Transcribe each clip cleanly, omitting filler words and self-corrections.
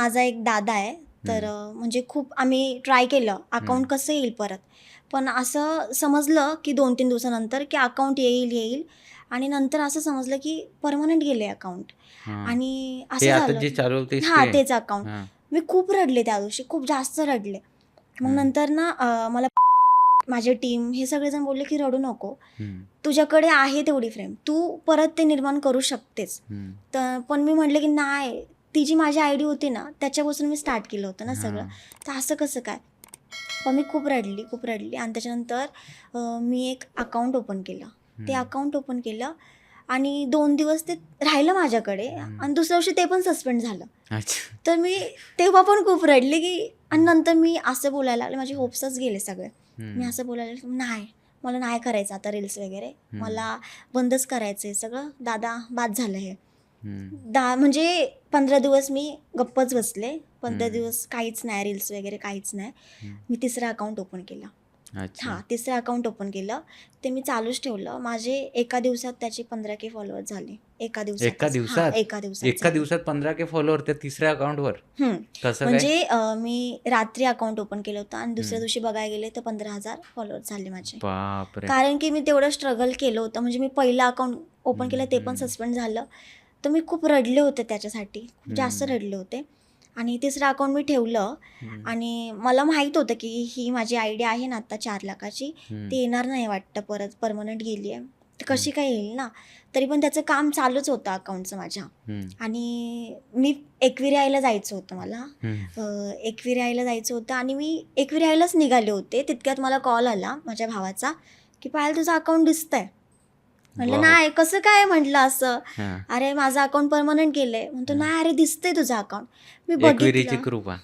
माझा एक दादा आहे, तर म्हणजे खूप आम्ही ट्राय केलं अकाउंट कसं येईल परत, पण असं समजलं की 2-3 दिवसानंतर की अकाउंट येईल आणि नंतर असं समजलं की परमनंट गेले अकाउंट. आणि ते असं आता झालं जे चालवतेस हां, ते? तेच अकाउंट. हां. मी खूप रडले त्या दिवशी, खूप जास्त रडले. मग नंतर ना मला माझी टीम हे सगळेजण बोलले की रडू नको, तुझ्याकडे आहे तेवढी फ्रेम, तू परत ते निर्माण करू शकतेस. तर पण मी म्हटलं की नाही, ती जी माझी आयडी होती ना त्याच्यापासून मी स्टार्ट केलं होतं ना सगळं, तर असं कसं काय. पण मी खूप रडली आणि त्याच्यानंतर मी एक अकाउंट ओपन केलं. ते अकाउंट ओपन केलं आणि 2 दिवस ते राहिलं माझ्याकडे आणि दुसऱ्या दिवशी ते पण सस्पेंड झालं. अच्छा. तर मी तेव्हा पण खूप रडले की, आणि नंतर मी असं बोलायला लागले, माझे होप्सच गेले सगळे. मी असं बोलायला लागले, नाही मला नाही करायचं आता रील्स वगैरे, मला बंदच करायचं आहे सगळं, दादा बाद झालं हे. म्हणजे 15 दिवस मी गप्पच बसले, 15 दिवस काहीच नाही, रील्स वगैरे काहीच नाही. मी तिसरं अकाउंट ओपन केलं. हां, तिसरं अकाउंट ओपन केलं, ते मी चालूच ठेवलं. माझे एका दिवसात त्याचे 15K फॉलोअर्स झाले. एका दिवसातच. हां, एका दिवसात एका झाले. दिवसात 15K फॉलोअर त्या तिसऱ्या अकाउंटवर? कसं काय? म्हणजे मी रात्री अकाउंट ओपन केलं होतं आणि दुसऱ्या दिवशी बघायला गेले तर 15,000 फॉलोअर्स झाले माझे. बापरे. कारण की मी तेवढं स्ट्रगल केलं होतं. म्हणजे मी पहिलं अकाउंट ओपन केलं, ते पण सस्पेंड झालं. तर मी खूप रडले होते त्याच्यासाठी, खूप जास्त रडले होते. आणि तिसरं अकाउंट मी ठेवलं आणि मला माहीत होतं की ही माझी आयडी आहे ना आता 4 लाखाची, ती येणार नाही वाटतं परत, परमनंट गेली आहे, तर कशी काय येईल ना. तरी पण त्याचं काम चालूच होतं अकाउंटचं माझ्या. आणि मी एकविरायला जायचं होतं मला, एकविरायला जायचं होतं आणि मी एकविरायलाच निघाले होते. तितक्यात मला कॉल आला माझ्या भावाचा की पायल तुझं अकाउंट दिसतंय. म्हटलं नाही, कसं काय म्हटलं असं. अरे माझं अकाउंट परमनंट केलंय. म्हणतो नाही अरे दिसतंय तुझं अकाउंट. मी एकविरीची कृपा.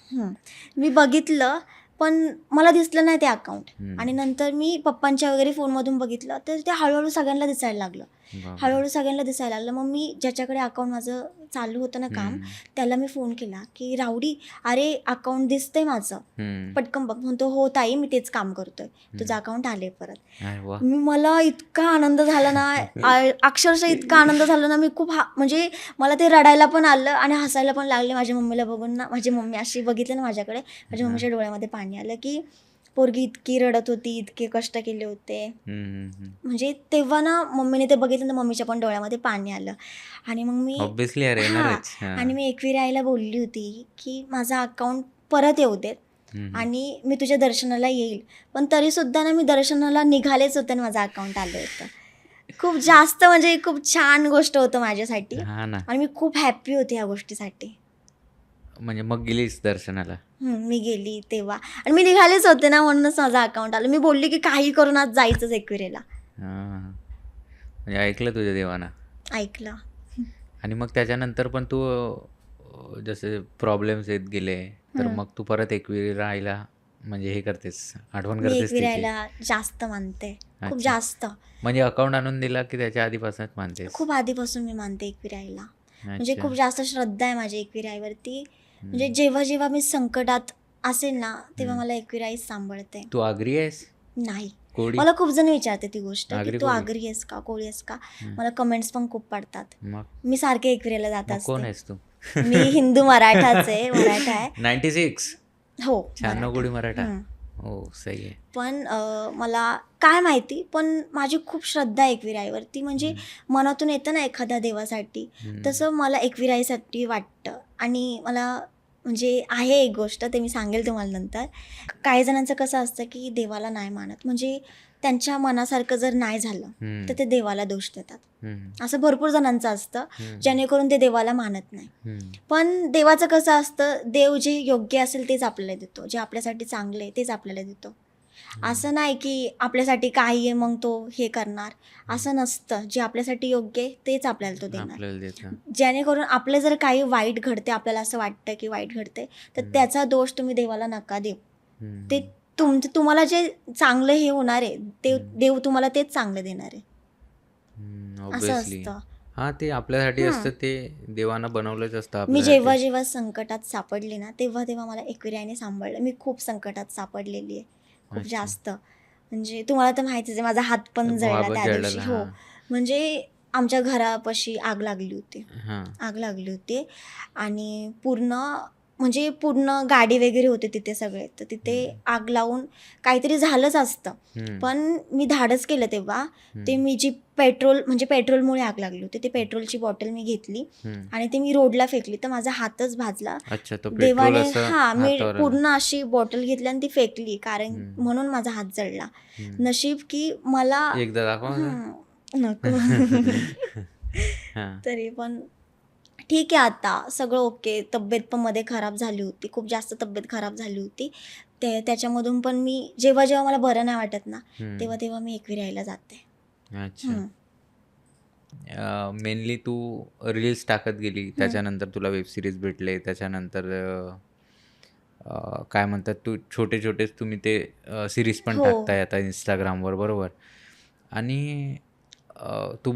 मी बघितलं पण मला दिसलं नाही ते अकाउंट. आणि नंतर मी पप्पांच्या वगैरे फोनमधून बघितलं तर ते हळूहळू सगळ्यांना दिसायला लागलं. मग मी ज्याच्याकडे अकाउंट माझं चालू होतं ना काम, त्याला मी फोन केला की रावडी, अरे अकाउंट दिसतंय माझं, पटकन बघ. म्हणतो हो ताई मी तेच काम करतोय, तुझं अकाउंट आले परत. मला इतका आनंद झाला ना, अक्षरशः इतका आनंद झाला ना, मी खूप म्हणजे मला ते रडायला पण आलं आणि हसायला पण लागले माझ्या मम्मीला बघून ना. माझी मम्मी अशी बघितलं ना माझ्याकडे, माझ्या मम्मीच्या डोळ्यामध्ये पाणी आलं की पोरगी इतकी रडत होती, इतके कष्ट केले होते. म्हणजे तेव्हा ना मम्मीने ते बघितलं ना, मम्मीच्या पण डोळ्यामध्ये पाणी आलं. आणि मग मी आणि मी एकविरा आईला बोलली होती की माझा अकाउंट परत येऊ देत आणि मी तुझ्या दर्शनाला येईल. पण तरी सुद्धा ना मी दर्शनाला निघालेच होते आणि माझं अकाउंट आलं होतं. खूप जास्त म्हणजे खूप छान गोष्ट होतं माझ्यासाठी आणि मी खूप हॅप्पी होते या गोष्टीसाठी. म्हणजे मग गेलीस दर्शनाला? मी गेली तेव्हा आणि मी निघालेच होते ना, म्हणूनच माझं अकाउंट आलं. मी बोलली की काही करून आज जायचंच एकविरेला. म्हणजे ऐकलं तुझ्या देवानं? ऐकलं. आणि मग त्याच्यानंतर पण तू जसे प्रॉब्लेम्स येत गेले तर मग तू परत एकविरीला आईला म्हणजे हे करतेस, आठवण मी करतेस तिची? एकविरायला जास्त मानते, खूप जास्त. म्हणजे अकाउंट आणून दिला की त्याच्या आधीपासूनच मानतेस? खूप आधीपासून मी मानते एकविराईला. म्हणजे खूप जास्त श्रद्धा आहे माझी एकविराईवरती. म्हणजे जेव्हा जेव्हा मी संकटात असेल ना, तेव्हा मला एकविराईच सांभाळते. तू आगरी आहेस? नाही. कोळी? मला खूप जण विचारते ती गोष्ट की तू कोळी? आगरी आहेस का, कोळी आहेस का. मला कमेंट्स पण खूप पडतात. मग मी सारखे एकविरेला जात असते. कोण आहेस तू? मी हिंदू मराठा आहे. 96? हो, 96 कोळी मराठा. हो, सही आहे. पण मला काय माहिती, पण माझी खूप श्रद्धा आहे एकविराईवरती. म्हणजे मनातून येतं ना एखाद्या देवासाठी, तसं मला एकविराईसाठी वाटतं. आणि मला म्हणजे आहे एक गोष्ट, ते मी सांगेल तुम्हाला नंतर. काही जणांचं कसं असतं की देवाला नाही मानत, म्हणजे त्यांच्या मनासारखं जर नाही झालं तर ते देवाला दोष देतात. असं भरपूर जणांचं असतं, जेणेकरून ते देवाला मानत नाही. पण देवाचं कसं असतं, देव जे योग्य असेल तेच आपल्याला देतो, जे आपल्यासाठी चांगले तेच आपल्याला देतो. असं नाही की आपल्यासाठी काही आहे मग तो हे करणार, असं नसतं. जे आपल्यासाठी योग्य आहे तेच आपल्याला तो देणार. जेणेकरून आपलं जर काही वाईट घडते, आपल्याला असं वाटतं की वाईट घडते, तर त्याचा दोष तुम्ही देवाला नका देऊ. ते तुम्हाला जे चांगलं हे होणार आहे, ते देव तुम्हाला तेच चांगलं देणार आहे, असं असतं. हा, ते आपल्यासाठी असतं, ते देवानं बनवलंच असतं. मी जेव्हा जेव्हा संकटात सापडली ना, तेव्हा तेव्हा मला एकविराईने सांभाळलं. मी खूप संकटात सापडलेली आहे, खूप जास्त. म्हणजे तुम्हाला तर माहितीच आहे, माझा हात पण जळला त्या दिवशी. हो, म्हणजे आमच्या घरापाशी आग लागली होती आणि पूर्ण म्हणजे पूर्ण गाडी वगैरे होते तिथे सगळे, तर तिथे आग लावून काहीतरी झालंच असतं. हम्म, पण मी धाडस केलं तेव्हा, ते हम्म, मी जी पेट्रोल म्हणजे पेट्रोलमुळे आग लागली होती, ते पेट्रोलची बॉटल मी घेतली हम्म. आणि ते मी रोडला फेकली, तर माझा हातच भाजला. अच्छा, तो पेट्रोल देवाने असं मी हातावर आलं. पूर्ण अशी बॉटल घेतली आणि ती फेकली, कारण हम्म, म्हणून माझा हात जळला. हम्म. नशीब की मला एकदा दाखवा मला. नको. हा. तरी पण ठीक आहे, आता सगळं ओके. तब्येत पण मध्ये खराब झाली होती, खूप जास्त तब्येत खराब झाली होती. त्याच्यामधून पण मी जेव्हा जेव्हा मला बरं नाही वाटत ना, तेव्हा तेव्हा मी एकविराईला जाते. अच्छा. हम्म. मेनली तू रील्स टाकत गेली, हम्म. त्याच्यानंतर तुला वेब सिरीज भेटले, त्याच्यानंतर काय म्हणतात, तू छोटे छोटेच तुम्ही ते सिरीज पण हो. टाकताय आता इंस्टाग्रामवर, बरोबर. आणि तू